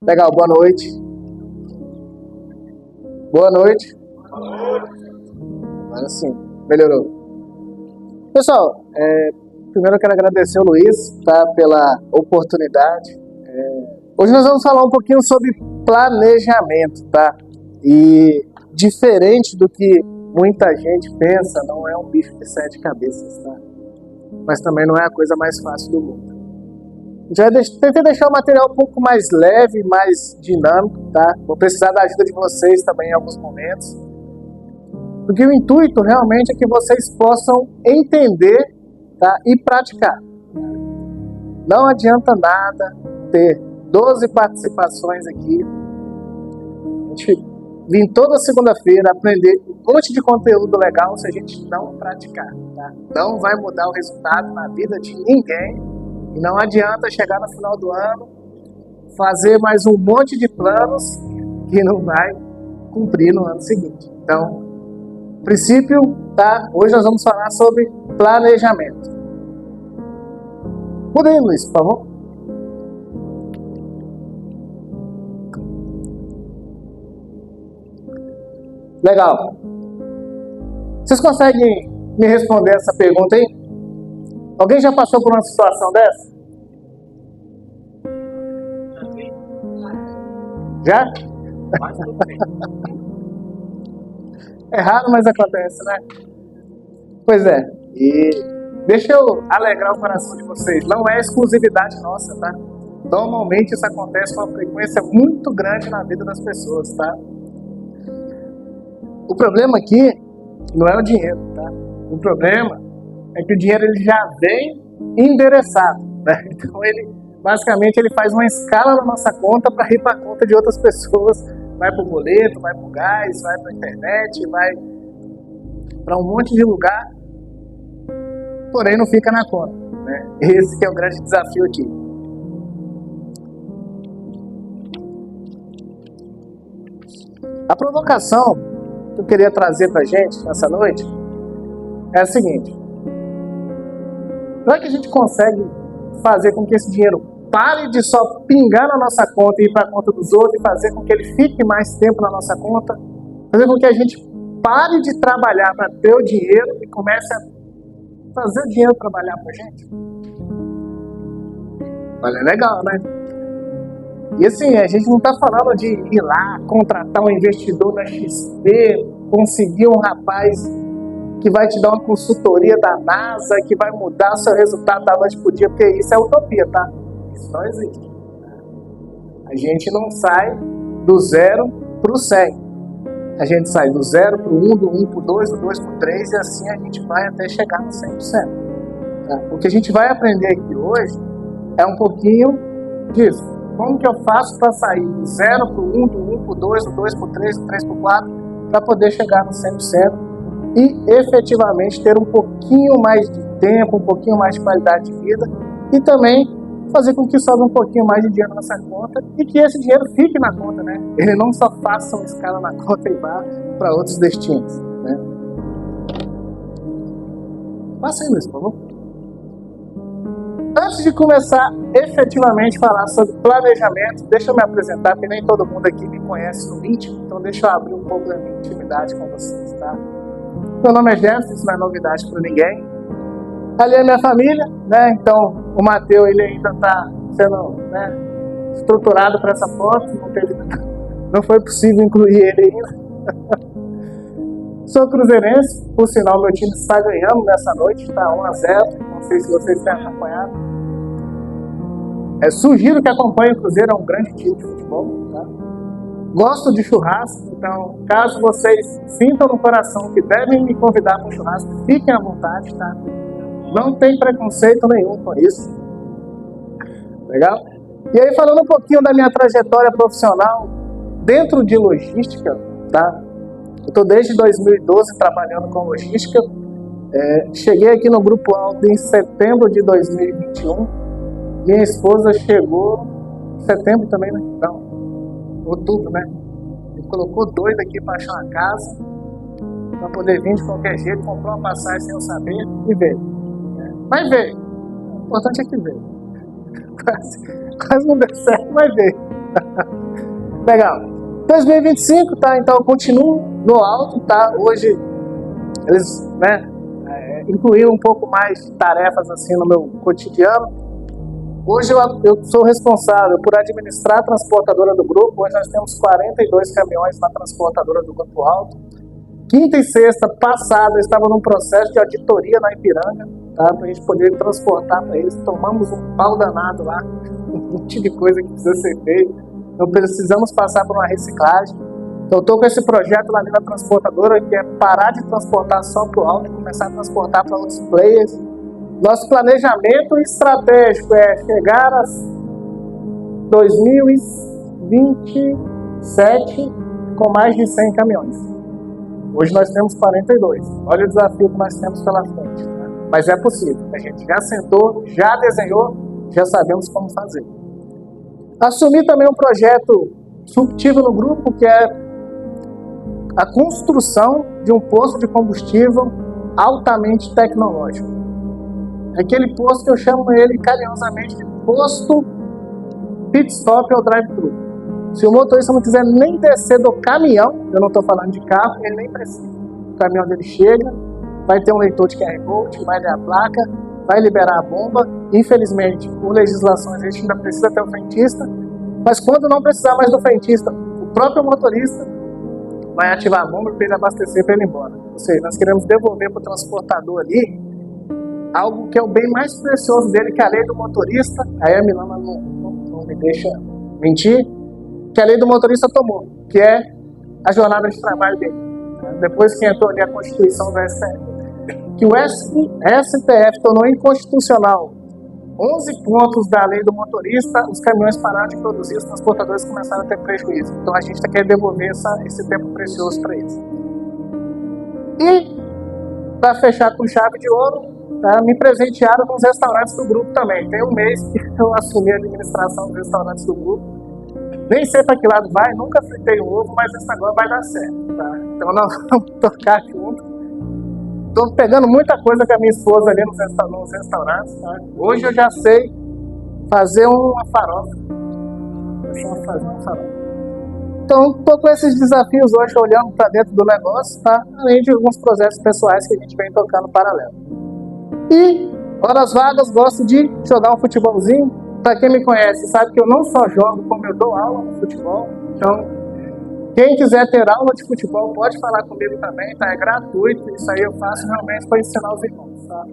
Legal, boa noite. Boa noite. Agora sim, melhorou. Pessoal, primeiro eu quero agradecer o Luiz, tá, pela oportunidade. Hoje nós vamos falar um pouquinho sobre planejamento, tá? E diferente do que muita gente pensa, não é um bicho de 7 cabeças, tá? Mas também não é a coisa mais fácil do mundo. Já tentei deixar o material um pouco mais leve, mais dinâmico, tá? Vou precisar da ajuda de vocês também em alguns momentos. Porque o intuito realmente é que vocês possam entender, tá? E praticar. Não adianta nada ter 12 participações aqui. A gente vir toda segunda-feira aprender um monte de conteúdo legal se a gente não praticar, tá? Não vai mudar o resultado na vida de ninguém. E não adianta chegar no final do ano, fazer mais um monte de planos que não vai cumprir no ano seguinte. Então, princípio, tá? Hoje nós vamos falar sobre planejamento. Muda aí, Luiz, por favor. Legal. Vocês conseguem me responder essa pergunta aí? Alguém já passou por uma situação dessa? Já? É raro, mas acontece, né? Pois é. E deixa eu alegrar o coração de vocês. Não é exclusividade nossa, tá? Normalmente isso acontece com uma frequência muito grande na vida das pessoas, tá? O problema aqui não é o dinheiro, tá? O problema é que o dinheiro ele já vem endereçado, né? Então basicamente ele faz uma escala na nossa conta para ir para a conta de outras pessoas, vai para o boleto, vai para o gás, vai para a internet, vai para um monte de lugar, porém não fica na conta, né? Esse que é o grande desafio aqui. A provocação que eu queria trazer para a gente nessa noite é a seguinte: será que a gente consegue fazer com que esse dinheiro pare de só pingar na nossa conta e ir para a conta dos outros e fazer com que ele fique mais tempo na nossa conta? Fazer com que a gente pare de trabalhar para ter o dinheiro e comece a fazer o dinheiro trabalhar para a gente? Olha, é legal, né? E assim, a gente não está falando de ir lá, contratar um investidor na XP, conseguir um rapaz que vai te dar uma consultoria da NASA, que vai mudar seu resultado da noite pro dia, porque isso é utopia, tá? Isso não existe. A gente não sai do 0 pro 100. A gente sai do 0 pro 1, do 1 pro 2, do 2 pro 3, e assim a gente vai até chegar no 100%. Tá? O que a gente vai aprender aqui hoje é um pouquinho disso. Como que eu faço para sair do 0 pro 1, do 1 pro 2, do 2 pro 3, do 3 pro 4, para poder chegar no 100%. E efetivamente ter um pouquinho mais de tempo, um pouquinho mais de qualidade de vida e também fazer com que sobre um pouquinho mais de dinheiro na nossa conta e que esse dinheiro fique na conta, né? Ele não só faça uma escala na conta e vá para outros destinos, né? Passa aí, Luiz, por favor. Antes de começar efetivamente a falar sobre planejamento, deixa eu me apresentar, porque nem todo mundo aqui me conhece no íntimo, então deixa eu abrir um pouco da minha intimidade com vocês, tá? Meu nome é Jefferson, isso não é novidade para ninguém. Ali é minha família, né? Então o Mateus ele ainda está sendo, né, estruturado para essa foto, não foi possível incluir ele ainda. Sou cruzeirense, por sinal meu time está ganhando nessa noite, está 1-0, não sei se vocês têm acompanhado. Sugiro que acompanhem o Cruzeiro, é um grande time de futebol, tá? Gosto de churrasco, então caso vocês sintam no coração que devem me convidar para um churrasco, fiquem à vontade, tá? Não tem preconceito nenhum com isso. Legal? E aí, falando um pouquinho da minha trajetória profissional dentro de logística, tá? Eu estou desde 2012 trabalhando com logística. Cheguei aqui no Grupo Alto em setembro de 2021. Minha esposa chegou em setembro também, né? Então, outubro, né? Me colocou doido aqui para achar uma casa, para poder vir de qualquer jeito, comprou uma passagem sem eu saber e veio. Mas veio. O importante é que veio. Quase não deu certo, mas veio. Legal. 2025, tá? Então eu continuo no alto, tá? Hoje eles, né, incluíram um pouco mais de tarefas assim no meu cotidiano. Hoje eu sou responsável por administrar a transportadora do grupo. Hoje nós temos 42 caminhões na transportadora do Grupo Alto. Quinta e sexta passada eu estava num processo de auditoria na Ipiranga, tá? Para a gente poder transportar para eles. Tomamos um pau danado lá, um monte de coisa que precisa ser feita. Então precisamos passar por uma reciclagem. Então eu estou com esse projeto lá na transportadora, que é parar de transportar só para o alto e começar a transportar para outros players. Nosso planejamento estratégico é chegar a 2027 com mais de 100 caminhões. Hoje nós temos 42. Olha o desafio que nós temos pela frente. Né? Mas é possível. A gente já sentou, já desenhou, já sabemos como fazer. Assumi também um projeto disruptivo no grupo, que é a construção de um posto de combustível altamente tecnológico. Aquele posto que eu chamo ele carinhosamente de posto pit stop ou drive-thru. Se o motorista não quiser nem descer do caminhão, eu não estou falando de carro, ele nem precisa. O caminhão dele chega, vai ter um leitor de QR Code, vai ler a placa, vai liberar a bomba. Infelizmente, por legislações, a gente ainda precisa ter o frentista, mas quando não precisar mais do frentista, o próprio motorista vai ativar a bomba para ele abastecer para ele ir embora. Ou seja, nós queremos devolver para o transportador ali algo que é o bem mais precioso dele, que é a lei do motorista. Aí a Milana não me deixa mentir, que a lei do motorista tomou, que é a jornada de trabalho dele. Depois que entrou ali a Constituição do STF, que o STF tornou inconstitucional 11 pontos da lei do motorista, os caminhões pararam de produzir, os transportadores começaram a ter prejuízo. Então a gente quer devolver esse tempo precioso para eles. E, para fechar com chave de ouro, tá, me presentearam com os restaurantes do grupo também. Tem um mês que eu assumi a administração dos restaurantes do grupo. Nem sei para que lado vai, nunca fritei um ovo, mas esse agora vai dar certo. Tá? Então nós vamos tocar junto. Estou pegando muita coisa com a minha esposa ali nos restaurantes. Tá? Hoje eu já sei fazer uma farofa. Então, estou com esses desafios hoje, olhando para dentro do negócio, tá? Além de alguns projetos pessoais que a gente vem tocando paralelo. E, horas vagas, gosto de jogar um futebolzinho. Para quem me conhece, sabe que eu não só jogo, como eu dou aula no futebol. Então, quem quiser ter aula de futebol, pode falar comigo também, tá? É gratuito, isso aí eu faço realmente para ensinar os irmãos, tá?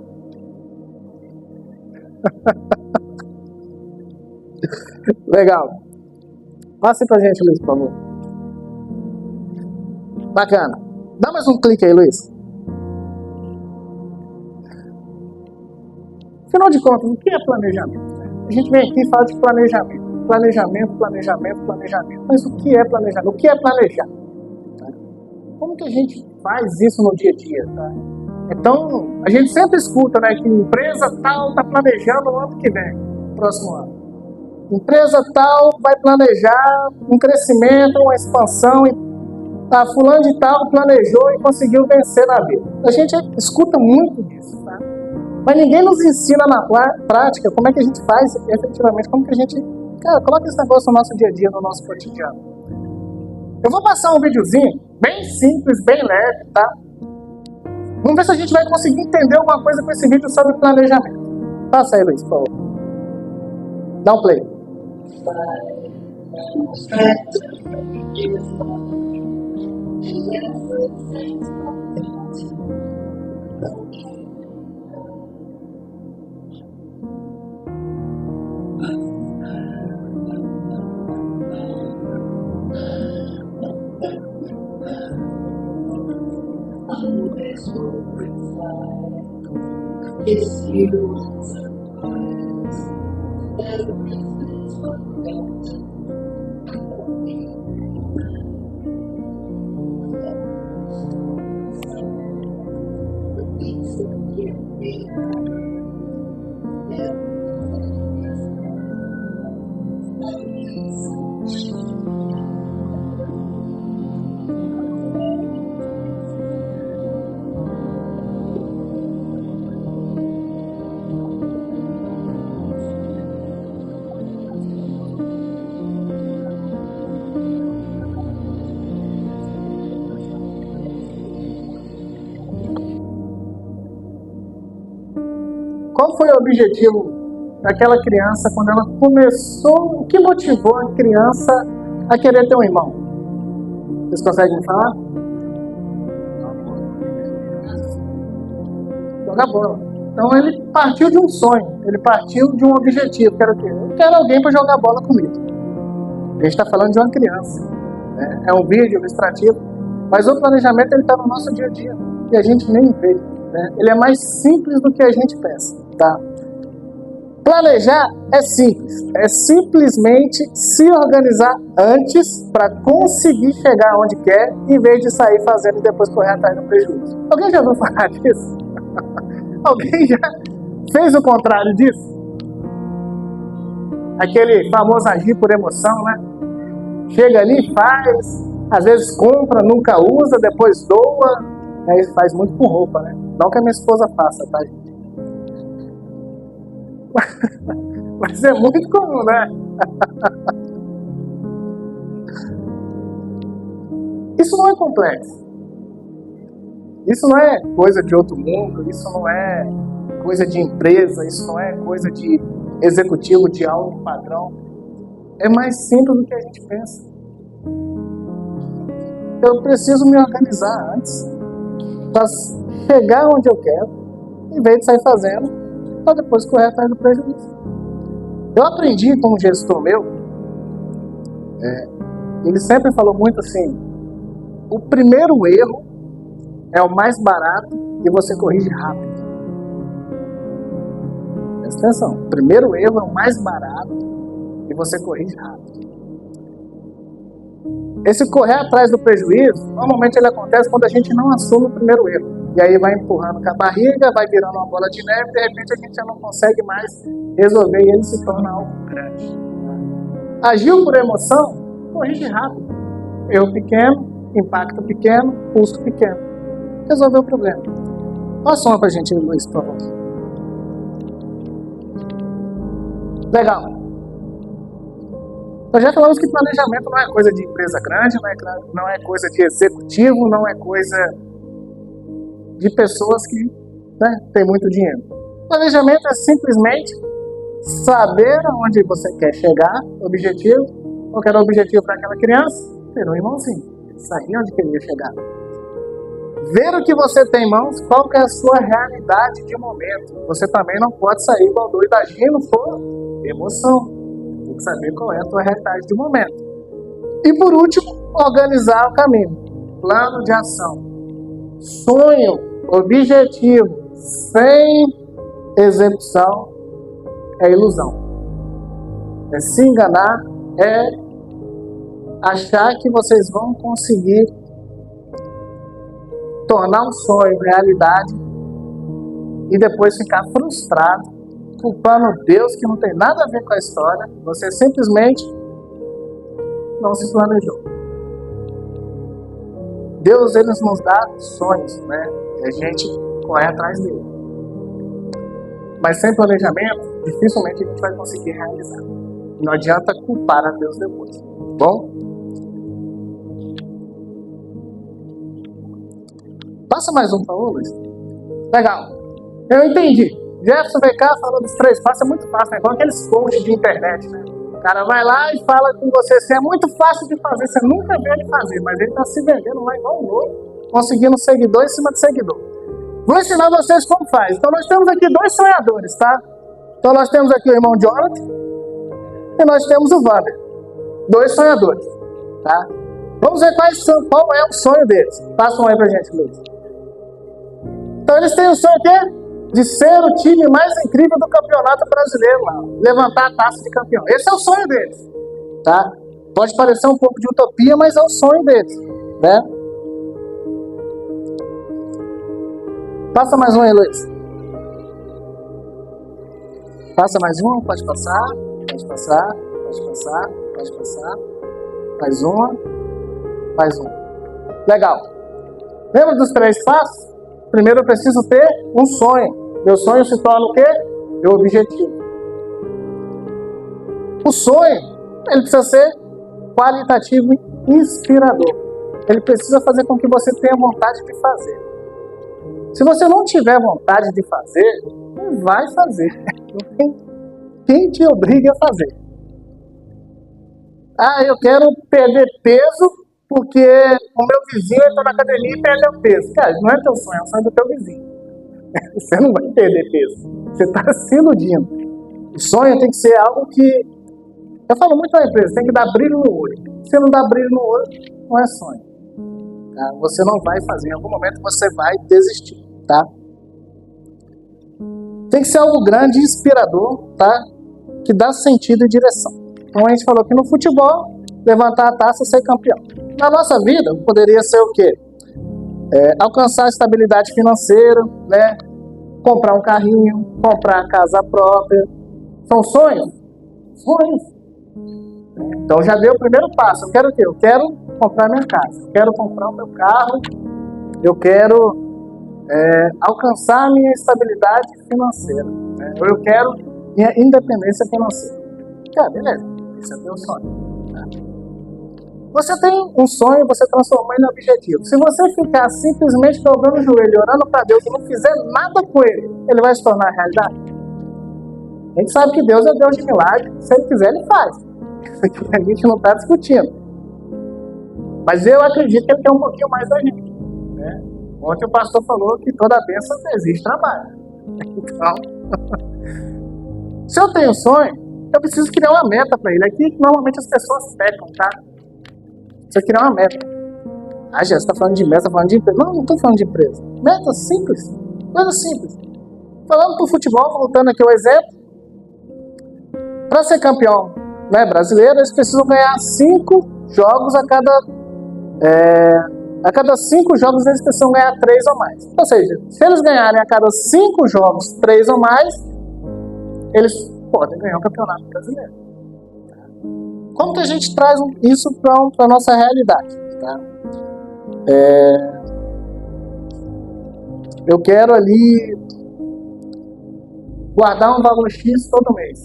Legal. Passe pra gente, Luiz, por favor. Bacana. Dá mais um clique aí, Luiz. Afinal de contas, o que é planejamento? A gente vem aqui e fala de planejamento. Planejamento. Mas o que é planejamento? O que é planejar? Como que a gente faz isso no dia a dia? Tá? Então, a gente sempre escuta, né, que empresa tal está planejando o ano que vem, próximo ano. Empresa tal vai planejar um crescimento, uma expansão. A fulano de tal planejou e conseguiu vencer na vida. A gente escuta muito disso, tá? Mas ninguém nos ensina na prática como é que a gente faz efetivamente, como que a gente... Cara, coloca esse negócio no nosso dia a dia, no nosso cotidiano. Eu vou passar um videozinho bem simples, bem leve, tá? Vamos ver se a gente vai conseguir entender alguma coisa com esse vídeo sobre planejamento. Passa aí, Luiz, por favor. Dá um play. Qual foi o objetivo daquela criança quando ela começou? O que motivou a criança a querer ter um irmão? Vocês conseguem me falar? Jogar bola. Então ele partiu de um sonho, ele partiu de um objetivo, que era o quê? Eu quero alguém para jogar bola comigo. A gente está falando de uma criança, né? É um vídeo ilustrativo, mas o planejamento ele está no nosso dia a dia e a gente nem vê, né? Ele é mais simples do que a gente pensa, tá? Planejar é simples, é simplesmente se organizar antes para conseguir chegar onde quer, em vez de sair fazendo e depois correr atrás do prejuízo. Alguém já ouviu falar disso? Alguém já fez o contrário disso? Aquele famoso agir por emoção, né? Chega ali, faz, às vezes compra, nunca usa, depois doa. Aí faz muito com roupa, né? Não que a minha esposa faça, tá, gente? Mas é muito comum, né? Isso não é complexo. Isso não é coisa de outro mundo, isso não é coisa de empresa, isso não é coisa de executivo de alto padrão. É mais simples do que a gente pensa. Eu preciso me organizar antes para chegar onde eu quero, em vez de sair fazendo, para depois correr atrás do prejuízo. Eu aprendi com um gestor meu, ele sempre falou muito assim: o primeiro erro é o mais barato e você corrige rápido. Presta atenção, o primeiro erro é o mais barato e você corrige rápido. Esse correr atrás do prejuízo, normalmente ele acontece quando a gente não assume o primeiro erro. E aí vai empurrando com a barriga, vai virando uma bola de neve, e de repente a gente já não consegue mais resolver e ele se torna algo grande. Agiu por emoção, corrige rápido. Erro pequeno, impacto pequeno, custo pequeno. Resolveu o problema. Passa uma pra gente, Luiz, por favor. Legal. Nós já falamos que planejamento não é coisa de empresa grande, não é coisa de executivo, não é coisa de pessoas que, né, têm muito dinheiro. Planejamento é simplesmente saber aonde você quer chegar, objetivo. Qual era o objetivo para aquela criança? Ter um irmãozinho. Ele sabia onde queria chegar. Ver o que você tem em mãos, qual que é a sua realidade de momento. Você também não pode sair igual doido agindo por emoção. Tem que saber qual é a tua realidade de momento. E por último, organizar o caminho. Plano de ação. Sonho, objetivo, sem execução é ilusão. É se enganar, é achar que vocês vão conseguir tornar um sonho realidade e depois ficar frustrado, culpando Deus que não tem nada a ver com a história. Você simplesmente não se planejou. Deus, ele nos dá sonhos, né? E a gente corre atrás dele. Mas sem planejamento, dificilmente a gente vai conseguir realizar. Não adianta culpar a Deus depois. Bom? Passa mais um, por favor, Luiz. Legal. Eu entendi. Jefferson vem cá, falou dos 3 passos, é muito fácil, né? Igual aqueles coaches de internet, né? O cara vai lá e fala com você assim, é muito fácil de fazer, você nunca vê ele fazer, mas ele está se vendendo lá igual um louco, conseguindo seguidor em cima de seguidor. Vou ensinar vocês como faz. Então nós temos aqui 2 sonhadores, tá? Então nós temos aqui o irmão Jonathan e nós temos o Wander. 2 sonhadores, tá? Vamos ver qual é o sonho deles. Passa um aí pra gente, Luiz. Então eles têm o sonho de ser o time mais incrível do campeonato brasileiro lá. Levantar a taça de campeão. Esse é o sonho deles, tá? Pode parecer um pouco de utopia, mas é o sonho deles, né? Passa mais um aí, Luiz. Passa mais um, pode passar, pode passar, pode passar, pode passar. Mais uma, mais um. Legal. Lembra dos 3 passos? Primeiro eu preciso ter um sonho. Meu sonho se torna o quê? Meu objetivo. O sonho, ele precisa ser qualitativo e inspirador. Ele precisa fazer com que você tenha vontade de fazer. Se você não tiver vontade de fazer, não não vai fazer. Não tem quem te obrigue a fazer. Ah, eu quero perder peso porque o meu vizinho entrou na academia e perdeu peso. Cara, não é teu sonho, é o sonho do teu vizinho. Você não vai perder peso. Você está se iludindo. O sonho tem que ser algo que... Eu falo muito na empresa, tem que dar brilho no olho. Se não dá brilho no olho, não é sonho. Tá? Você não vai fazer. Em algum momento você vai desistir. Tá? Tem que ser algo grande e inspirador, tá? Que dá sentido e direção. Então a gente falou que no futebol, levantar a taça e ser campeão. Na nossa vida, poderia ser o quê? Alcançar a estabilidade financeira, né? Comprar um carrinho, comprar a casa própria. São sonhos? Sonhos. Então já deu o primeiro passo. Eu quero o quê? Eu quero comprar minha casa. Eu quero comprar o meu carro. Eu quero alcançar a minha estabilidade financeira. Né? Eu quero minha independência financeira. Cara, beleza. Esse é o teu sonho. Tá? Você tem um sonho, você transformou ele em objetivo. Se você ficar simplesmente dobrando o joelho, orando para Deus e não fizer nada com ele vai se tornar realidade? A gente sabe que Deus é Deus de milagre. Se ele quiser, ele faz. Isso aqui a gente não está discutindo. Mas eu acredito que ele quer um pouquinho mais da gente. Né? Ontem o pastor falou que toda bênção exige trabalho. Então, se eu tenho sonho, eu preciso criar uma meta para ele. Aqui, normalmente as pessoas pecam, tá? Você criar uma meta. Ah, já, você está falando de meta, está falando de empresa. Não estou falando de empresa. Meta simples. Coisa simples. Falando para o futebol, voltando aqui ao exemplo. Para ser campeão, né, brasileiro, eles precisam ganhar 5 jogos a cada 5 jogos eles precisam ganhar 3 ou mais. Ou seja, se eles ganharem a cada 5 jogos 3 ou mais, eles podem ganhar o campeonato brasileiro. Como que a gente traz isso para a nossa realidade? Tá? Eu quero ali guardar um valor X todo mês.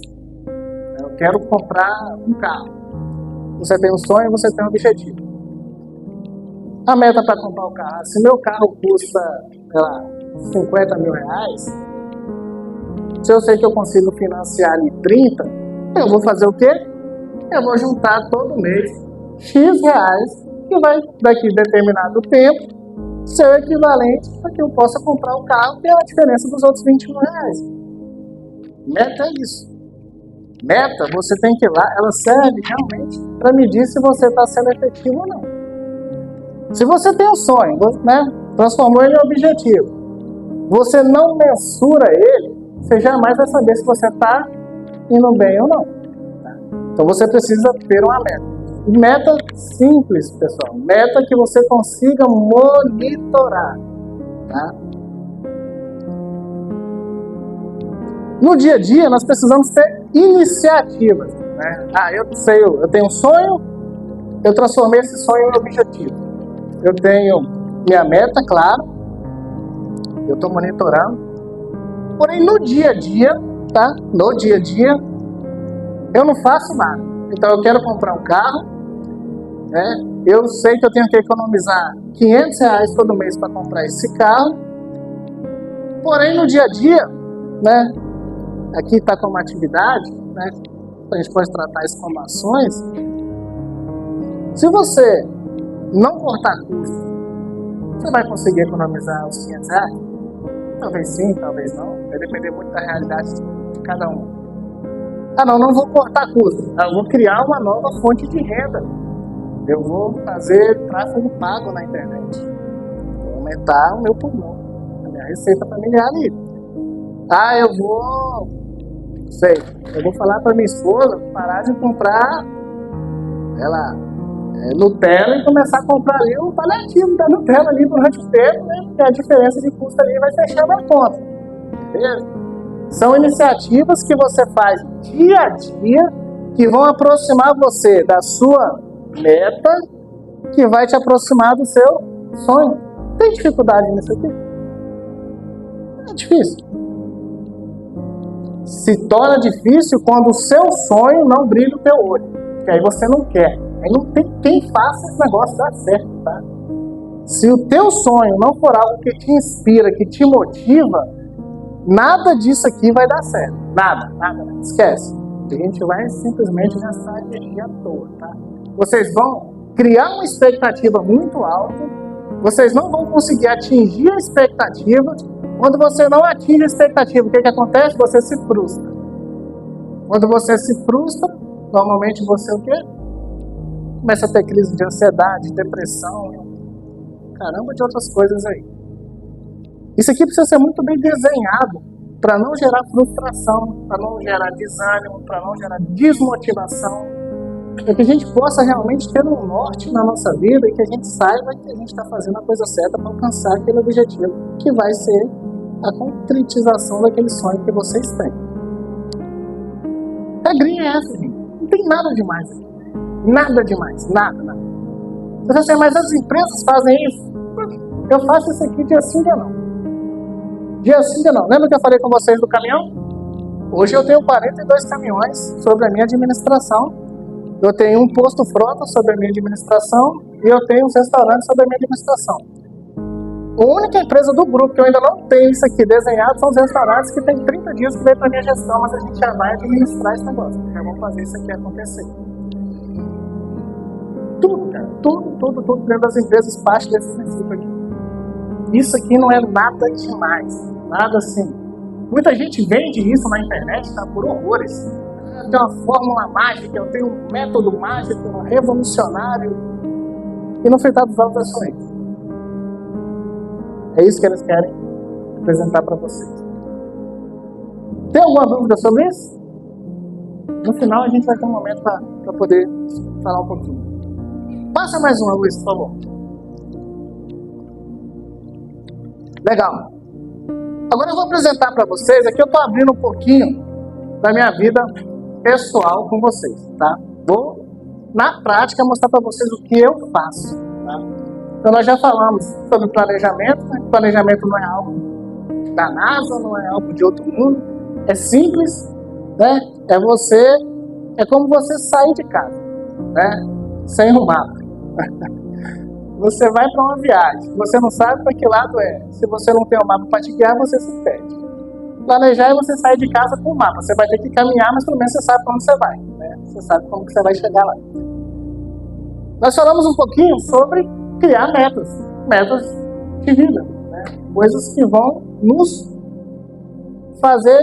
Eu quero comprar um carro. Você tem um sonho, você tem um objetivo. A meta para comprar o carro. Se meu carro custa, sei lá, 50 mil reais, se eu sei que eu consigo financiar ali 30, eu vou fazer o quê? Eu vou juntar todo mês X reais, que vai, daqui a determinado tempo, ser o equivalente para que eu possa comprar o carro, que é a diferença dos outros 20 mil reais. Meta é isso. Meta, você tem que ir lá, ela serve realmente para medir se você está sendo efetivo ou não. Se você tem um sonho, né, transformou ele em objetivo, você não mensura ele, você jamais vai saber se você está indo bem ou não. Tá? Então você precisa ter uma meta. Meta simples, pessoal. Meta que você consiga monitorar. Tá? No dia a dia, nós precisamos ter iniciativas. Né? Eu tenho um sonho, eu transformei esse sonho em objetivo. Eu tenho minha meta, claro, eu estou monitorando. Porém, no dia a dia, tá? No dia a dia, eu não faço nada. Então, eu quero comprar um carro, né? Eu sei que eu tenho que economizar R$500 todo mês para comprar esse carro. Porém, no dia a dia, né? Aqui está como atividade, né? A gente pode tratar isso como ações. Se você não cortar custo, você vai conseguir economizar os R$500? Talvez sim, talvez não. Vai depender muito da realidade de cada um. Não vou cortar custo. Eu vou criar uma nova fonte de renda. Eu vou fazer tráfego pago na internet. Vou aumentar o meu pulmão, a minha receita familiar ali. Eu vou falar para minha esposa parar de comprar, Nutella e começar a comprar ali o paliativo da Nutella ali durante o tempo, né? Porque a diferença de custo ali vai fechando a conta. Beleza? São iniciativas que você faz dia a dia que vão aproximar você da sua meta, que vai te aproximar do seu sonho. Tem dificuldade nisso aqui? É difícil. Se torna difícil quando o seu sonho não brilha o teu olho. Porque aí você não quer. Aí não tem quem faça esse negócio dar certo, tá? Se o teu sonho não for algo que te inspira, que te motiva, Nada disso aqui vai dar certo. Nada. Esquece. A gente vai simplesmente gastar energia à toa, tá? Vocês vão criar uma expectativa muito alta, vocês não vão conseguir atingir a expectativa. Quando você não atinge a expectativa, o que acontece? Você se frustra. Quando você se frustra, normalmente você o quê? Começa a ter crise de ansiedade, depressão, caramba de outras coisas aí. Isso aqui precisa ser muito bem desenhado para não gerar frustração, para não gerar desânimo, para não gerar desmotivação, para que a gente possa realmente ter um norte na nossa vida e que a gente saiba que a gente está fazendo a coisa certa para alcançar aquele objetivo, que vai ser a concretização daquele sonho que vocês têm. A regrinha é essa, gente. Não tem nada demais aqui. Nada demais. Nada. Você diz, mas as empresas fazem isso? Eu faço isso aqui dia sim, dia não. Dia sim, dia não. Lembra que eu falei com vocês do caminhão? Hoje eu tenho 42 caminhões sobre a minha administração. Eu tenho um posto frota sobre a minha administração e eu tenho uns restaurantes sobre a minha administração. A única empresa do grupo que eu ainda não tenho isso aqui desenhado são os restaurantes que tem 30 dias que veio para a minha gestão, mas a gente já vai administrar esse negócio. Já vamos fazer isso aqui acontecer. Tudo, cara. Tudo dentro das empresas parte desse princípio aqui. Isso aqui não é nada demais. Nada assim. Muita gente vende isso na internet, tá? Por horrores. Eu tenho uma fórmula mágica, eu tenho um método mágico, um revolucionário. E no fritar dos ovos é só isso. É isso que eles querem apresentar para vocês. Tem alguma dúvida sobre isso? No final a gente vai ter um momento para poder falar um pouquinho. Passa mais uma, Luiz, por favor. Legal. Agora eu vou apresentar para vocês, aqui eu estou abrindo um pouquinho da minha vida pessoal com vocês, tá? Vou, na prática, mostrar para vocês o que eu faço, tá? Então nós já falamos sobre planejamento, né? Planejamento não é algo da NASA, não é algo de outro mundo, é simples, né? É como você sair de casa, né? Sem um mapa. Você vai para uma viagem, você não sabe para que lado é. Se você não tem um mapa para te guiar, você se perde. Planejar é você sair de casa com o mapa. Você vai ter que caminhar, mas pelo menos você sabe para onde você vai, né? Você sabe como que você vai chegar lá. Nós falamos um pouquinho sobre criar metas de vida, né? Coisas que vão nos fazer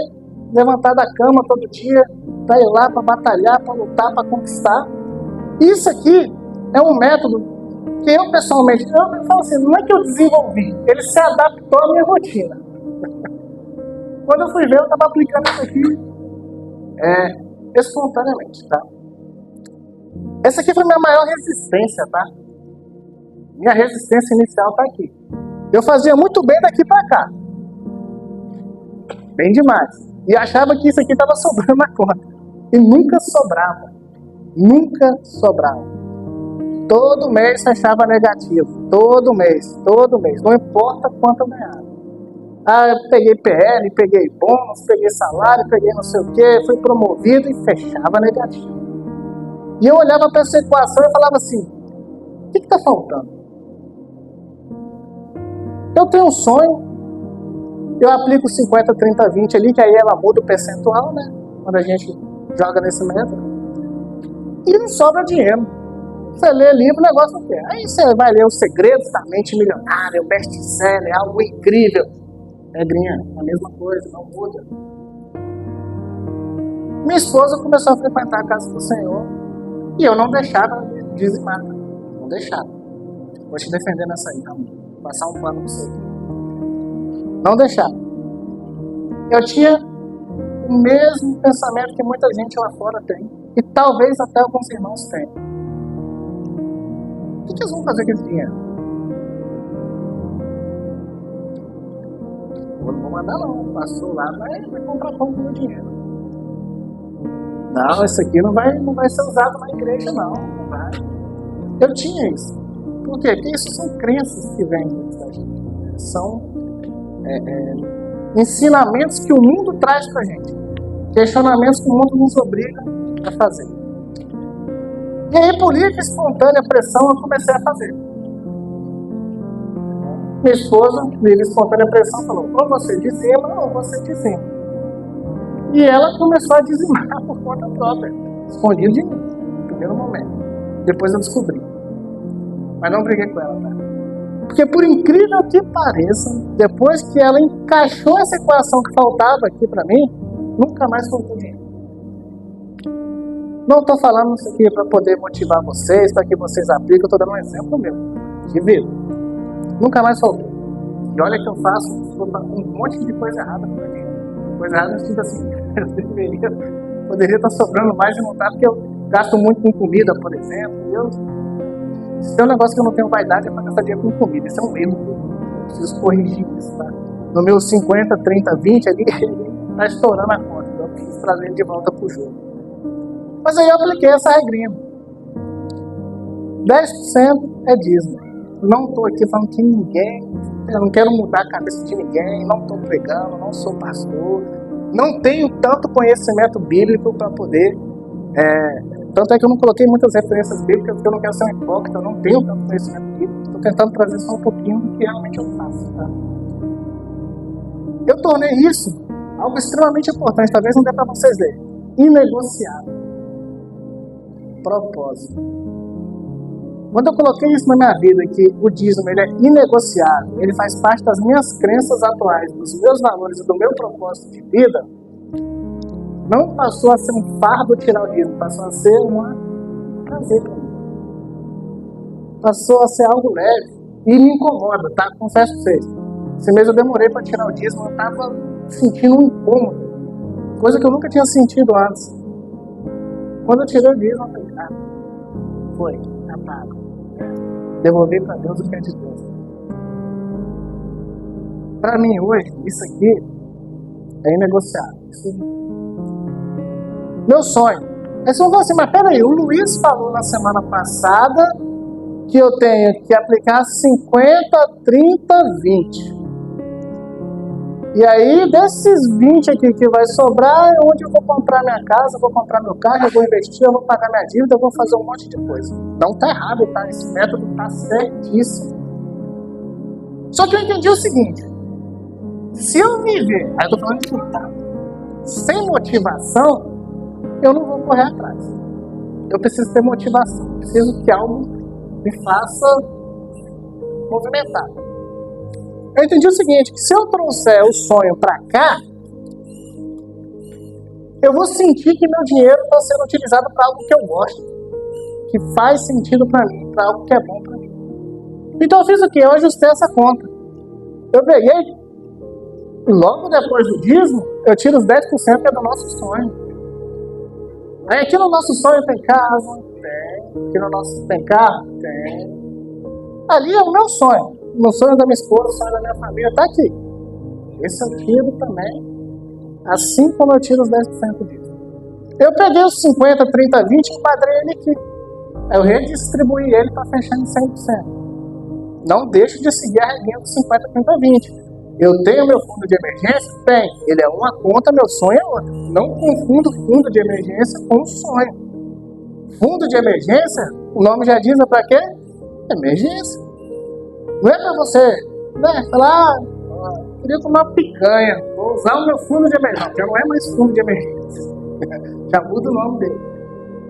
levantar da cama todo dia, para ir lá, para batalhar, para lutar, para conquistar. Isso aqui é um método que eu pessoalmente, eu falo assim, não é que eu desenvolvi, ele se adaptou à minha rotina. Quando eu fui ver, eu estava aplicando isso aqui espontaneamente, tá? Essa aqui foi minha maior resistência, tá? Minha resistência inicial está aqui. Eu fazia muito bem daqui para cá. Bem demais. E achava que isso aqui estava sobrando na conta. E nunca sobrava. Nunca sobrava. Todo mês fechava negativo. Todo mês. Não importa quanto eu ganhava. Eu peguei PL, peguei bônus, peguei salário, peguei não sei o que, fui promovido e fechava negativo. E eu olhava para essa equação e falava assim, o que está faltando? Eu tenho um sonho, eu aplico 50, 30, 20 ali, que aí ela muda o percentual, né? Quando a gente joga nesse método. E não sobra dinheiro. Você lê livro, o negócio não quer. Aí você vai ler Os Segredos da Mente Milionária, o best-seller, algo incrível. Regrinha, a mesma coisa, não muda. Minha esposa começou a frequentar a casa do Senhor e eu não deixava dizimar. Não deixava. Vou te defender nessa aí, não. Vou passar um pano para você. Não deixava. Eu tinha o mesmo pensamento que muita gente lá fora tem. E talvez até alguns irmãos tenham. O que eles vão fazer com esse dinheiro? Eu não vou mandar não. Passou lá, vai comprar pão com o dinheiro. Não, isso aqui não vai ser usado na igreja não. Não vai. Eu tinha isso. Por quê? Porque isso são crenças que vêm da gente. São ensinamentos que o mundo traz pra gente. Questionamentos que o mundo nos obriga a fazer. E aí, por livre, espontânea pressão, eu comecei a fazer. Minha esposa, livre espontânea pressão, falou: ou você dizima ou você dizima. E ela começou a dizimar por conta própria, escondido de mim, no primeiro momento. Depois eu descobri. Mas não briguei com ela, tá? Porque por incrível que pareça, depois que ela encaixou essa equação que faltava aqui pra mim, nunca mais faltou dinheiro. Não estou falando isso aqui para poder motivar vocês, para que vocês apliquem, eu estou dando um exemplo meu, de vida. Nunca mais faltou. E olha que eu faço um monte de coisa errada por mim. Coisa errada no sentido assim, eu poderia estar sobrando mais e não tá, porque eu gasto muito com comida, por exemplo. Se tem um negócio que eu não tenho vaidade é para gastar dinheiro com comida. Isso é um erro. Eu preciso corrigir isso, tá? No meu 50, 30, 20 ali, ele está estourando a conta. Então eu preciso trazer ele de volta para o jogo. Mas aí eu apliquei essa regrinha. 10% é dízimo. Não estou aqui falando que ninguém, eu não quero mudar a cabeça de ninguém, não estou pregando, não sou pastor, não tenho tanto conhecimento bíblico para poder. Tanto é que eu não coloquei muitas referências bíblicas, porque eu não quero ser um hipócrita, eu não tenho tanto conhecimento bíblico, estou tentando trazer só um pouquinho do que realmente eu faço. Tá? Eu tornei isso algo extremamente importante, talvez não dê para vocês lerem. Inegociável. Propósito. Quando eu coloquei isso na minha vida, que o dízimo ele é inegociável, ele faz parte das minhas crenças atuais, dos meus valores e do meu propósito de vida, não passou a ser um fardo tirar o dízimo, passou a ser um prazer para mim. Passou a ser algo leve e me incomoda, tá? Confesso para vocês. Esse mês eu demorei para tirar o dízimo, eu estava sentindo um incômodo, coisa que eu nunca tinha sentido antes. Quando eu tirei o dízimo, eu falei: foi, tá pago. Devolver para Deus o que é de Deus. Para mim hoje, isso aqui é inegociável. Meu sonho. Aí você falou assim: mas peraí, o Luiz falou na semana passada que eu tenho que aplicar 50, 30, 20. E aí, desses 20 aqui que vai sobrar, é onde eu vou comprar minha casa, eu vou comprar meu carro, eu vou investir, eu vou pagar minha dívida, eu vou fazer um monte de coisa. Não tá errado, tá? Esse método tá certíssimo. Só que eu entendi o seguinte: se eu me ver, aí eu tô falando de tudo, sem motivação, eu não vou correr atrás. Eu preciso ter motivação, preciso que algo me faça movimentar. Eu entendi o seguinte, que se eu trouxer o sonho para cá, eu vou sentir que meu dinheiro está sendo utilizado para algo que eu gosto, que faz sentido para mim, para algo que é bom para mim. Então eu fiz o quê? Eu ajustei essa conta. Eu peguei, e logo depois do dízimo, eu tiro os 10% que é do nosso sonho. Aí aqui no nosso sonho tem casa? Tem. Aqui no nosso tem carro? Tem. Ali é o meu sonho. O meu sonho da minha esposa, o sonho da minha família, está aqui. Esse eu tiro também, assim como eu tiro os 10% disso. Eu peguei os 50, 30, 20 e enquadrei ele aqui. Eu redistribuí ele para fechar em 100%. Não deixo de seguir a regrinha dos 50, 30, 20. Eu tenho meu fundo de emergência? Tem. Ele é uma conta, meu sonho é outra. Não confundo fundo de emergência com o sonho. Fundo de emergência, o nome já diz, é para quê? Emergência. Não é para você, né, falar: queria comer uma picanha, vou usar o meu fundo de emergência. Já não é mais fundo de emergência. Já muda o nome dele.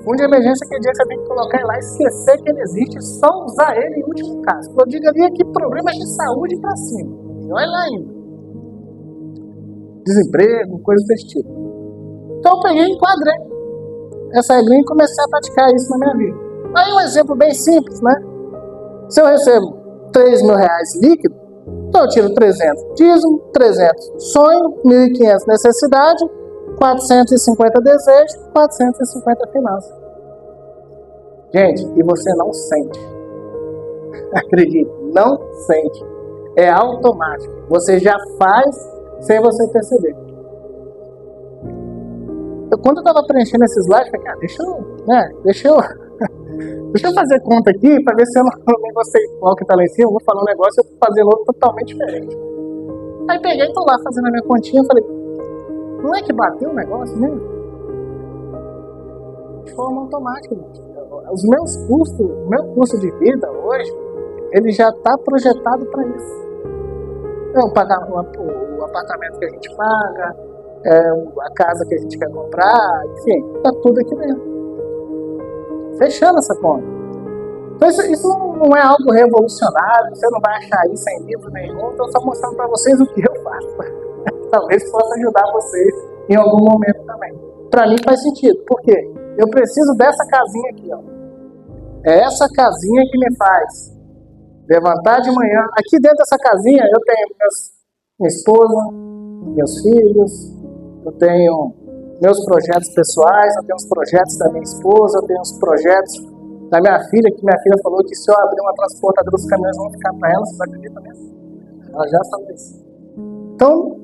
Fundo de emergência quer dizer que você tem que colocar ele lá, esquecer que ele existe, só usar ele em último caso. Eu digo ali que problemas de saúde para cima. E olha lá ainda. Desemprego, coisas desse tipo. Então eu peguei e enquadrei essa regrinha e comecei a praticar isso na minha vida. Aí um exemplo bem simples, né? Se eu recebo R$3.000 líquido, então eu tiro 300 dízimo, 300 sonho, 1.500 necessidade, 450 desejo, 450 finanças. Gente, e você não sente. Acredite, não sente. É automático. Você já faz sem você perceber. Quando eu estava preenchendo esse slide, eu falei: deixa eu fazer conta aqui para ver se eu não vou ser hipócrita lá em cima, eu vou falar um negócio e eu vou fazer outro totalmente diferente. Aí peguei e tô lá fazendo a minha continha e falei: não é que bateu o negócio mesmo? De forma automática, gente. Os meus custos, o meu custo de vida hoje, ele já está projetado para isso. pagar o apartamento que a gente paga, a casa que a gente quer comprar, enfim, tá tudo aqui dentro. Fechando essa conta. Então isso não é algo revolucionário, você não vai achar isso em livro nenhum, então eu estou mostrando para vocês o que eu faço. Talvez possa ajudar vocês em algum momento também. Para mim faz sentido, por quê? Eu preciso dessa casinha aqui, ó. É essa casinha que me faz levantar de manhã. Aqui dentro dessa casinha eu tenho minha esposa, meus filhos, eu tenho meus projetos pessoais, eu tenho os projetos da minha esposa, eu tenho os projetos da minha filha, que minha filha falou que se eu abrir uma transportadora, os caminhões vão ficar para ela, vocês acreditam nisso? Ela já sabe disso. Então,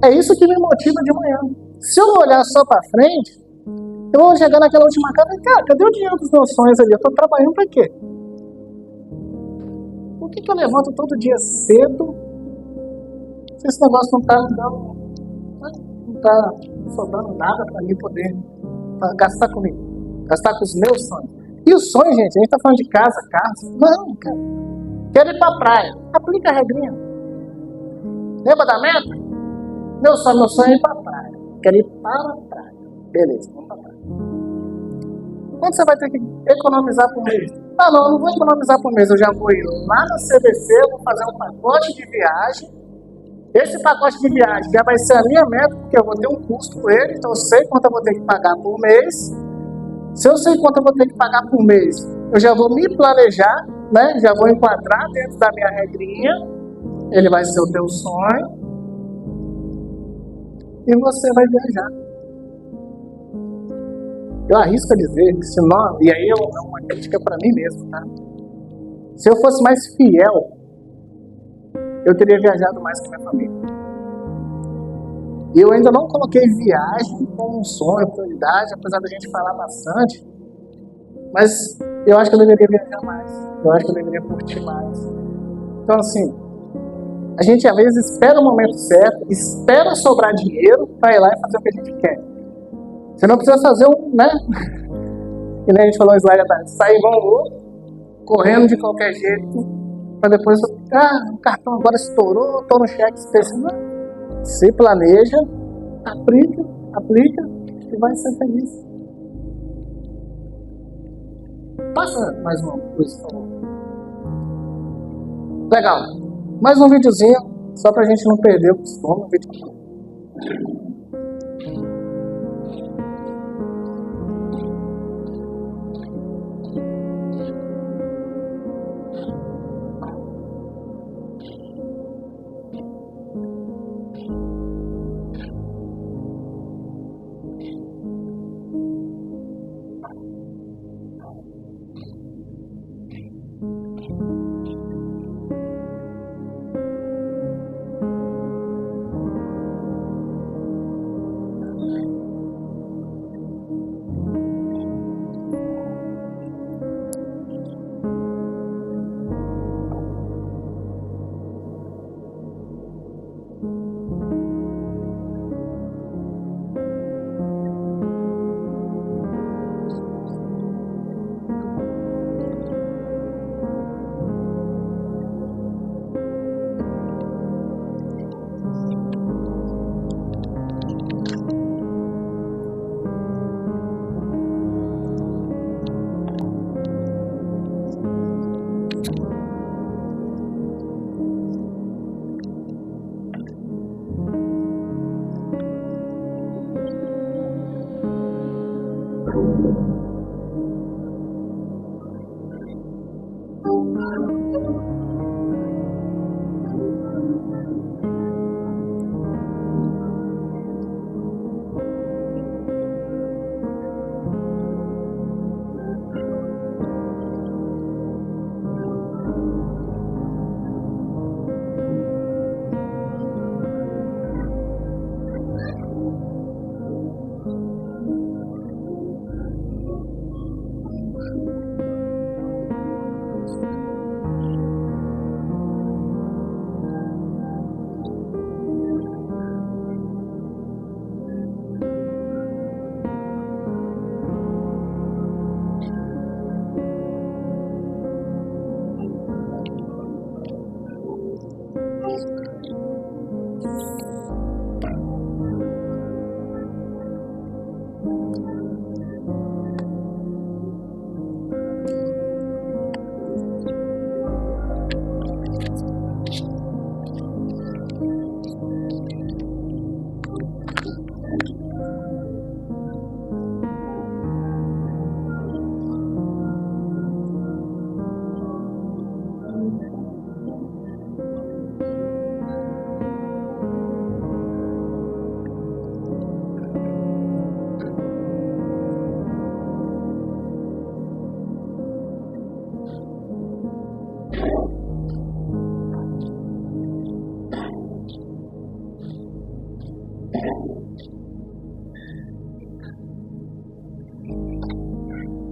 é isso que me motiva de manhã. Se eu olhar só para frente, eu vou chegar naquela última casa e, cara, cadê o dinheiro dos meus sonhos ali? Eu estou trabalhando para quê? Por que eu levanto todo dia cedo se esse negócio não está sobrando nada para mim poder gastar comigo, gastar com os meus sonhos? E os sonhos, gente, a gente está falando de casa, carro. Não, cara. Quero ir para a praia. Aplica a regrinha. Lembra da meta? Meu sonho é ir para a praia. Quero ir para a praia. Beleza, vamos para a praia. Quanto você vai ter que economizar por mês? Ah, não vou economizar por mês. Eu já vou ir lá na CVC, eu vou fazer um pacote de viagem. Esse pacote de viagem já vai ser a minha meta, porque eu vou ter um custo com ele, então eu sei quanto eu vou ter que pagar por mês. Se eu sei quanto eu vou ter que pagar por mês, eu já vou me planejar, né? Já vou enquadrar dentro da minha regrinha. Ele vai ser o teu sonho. E você vai viajar. Eu arrisco a dizer que se não, e aí é uma crítica para mim mesmo, tá? Se eu fosse mais fiel, eu teria viajado mais com a minha família. E eu ainda não coloquei viagem como um sonho, prioridade, apesar da gente falar bastante. Mas eu acho que eu deveria viajar mais. Eu acho que eu deveria curtir mais. Então, assim, a gente às vezes espera o momento certo, espera sobrar dinheiro para ir lá e fazer o que a gente quer. Você não precisa fazer né? Que nem a gente falou no slide atrás, sair igual um louco, correndo de qualquer jeito, para depois, o cartão agora estourou, estou no cheque especial. Se planeja, aplica e vai ser feliz. Passa mais uma coisa, por favor. Legal. Mais um videozinho, só pra gente não perder o costume.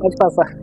Pode passar.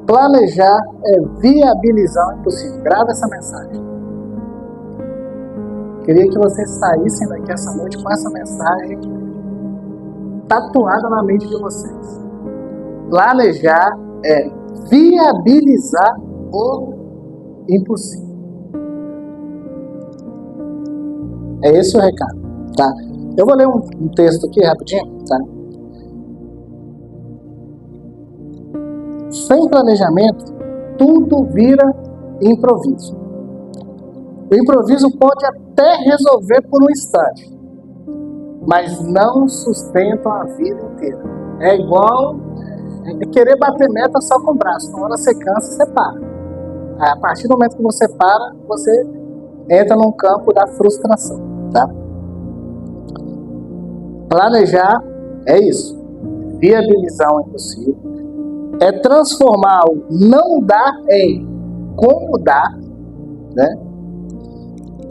Planejar é viabilizar o impossível. Grava essa mensagem. Queria que vocês saíssem daqui essa noite com essa mensagem tatuada na mente de vocês. Planejar é viabilizar o impossível. É esse o recado, tá? Eu vou ler um texto aqui rapidinho, tá? Sem planejamento, tudo vira improviso. O improviso pode até resolver por um instante, mas não sustenta a vida inteira. É igual querer bater meta só com o braço. Na hora você cansa, você para. A partir do momento que você para, você entra num campo da frustração, tá? Planejar é isso. Viabilizar o impossível. É transformar o não dar em como dar, né?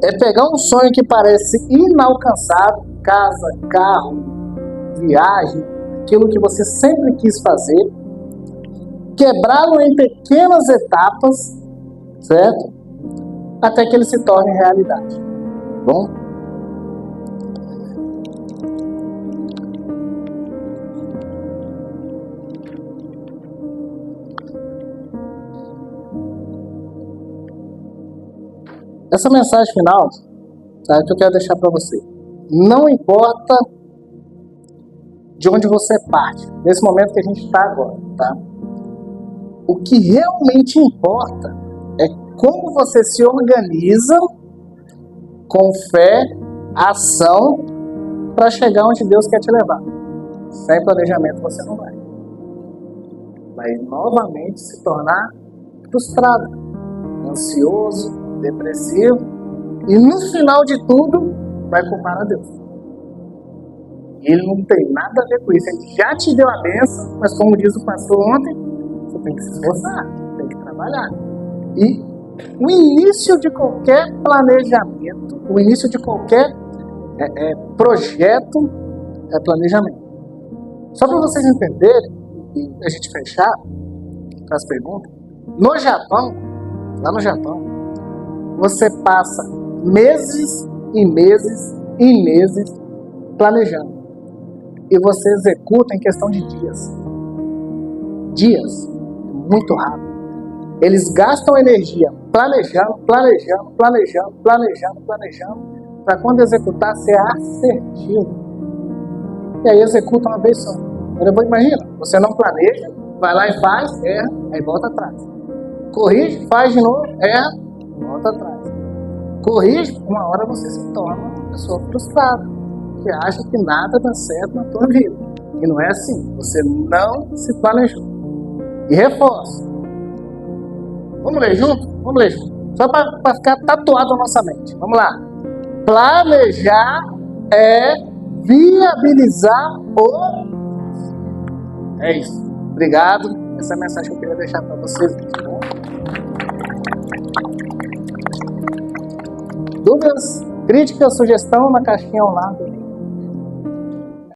É pegar um sonho que parece inalcançável, casa, carro, viagem, aquilo que você sempre quis fazer, quebrá-lo em pequenas etapas, certo? Até que ele se torne realidade. Bom? Essa mensagem final, tá, que eu quero deixar para você. Não importa de onde você parte, nesse momento que a gente está agora, tá? O que realmente importa é como você se organiza com fé, ação, para chegar onde Deus quer te levar. Sem planejamento você não vai. Vai novamente se tornar frustrado, ansioso, depressivo, e no final de tudo vai culpar a Deus. Ele não tem nada a ver com isso. Ele já te deu a bênção, mas como diz o pastor ontem, você tem que se esforçar, tem que trabalhar. E o início de qualquer planejamento, o início de qualquer projeto é planejamento. Só para vocês entenderem, e a gente fechar com as perguntas, no Japão, lá no Japão, você passa meses e meses e meses planejando. E você executa em questão de dias. Dias. Muito rápido. Eles gastam energia planejando, para quando executar ser assertivo. E aí executa uma vez só. Imagina, você não planeja, vai lá e faz, erra, aí volta atrás. Corrige, faz de novo, erra, volta atrás. Corrige, uma hora você se torna uma pessoa frustrada, que acha que nada dá certo na tua vida. E não é assim, você não se planejou. E reforça. Vamos ler junto? Vamos ler junto. Só para ficar tatuado na nossa mente. Vamos lá. Planejar é viabilizar o... É isso. Obrigado. Essa é a mensagem que eu queria deixar para vocês. Dúvidas, críticas, sugestão na caixinha ao lado.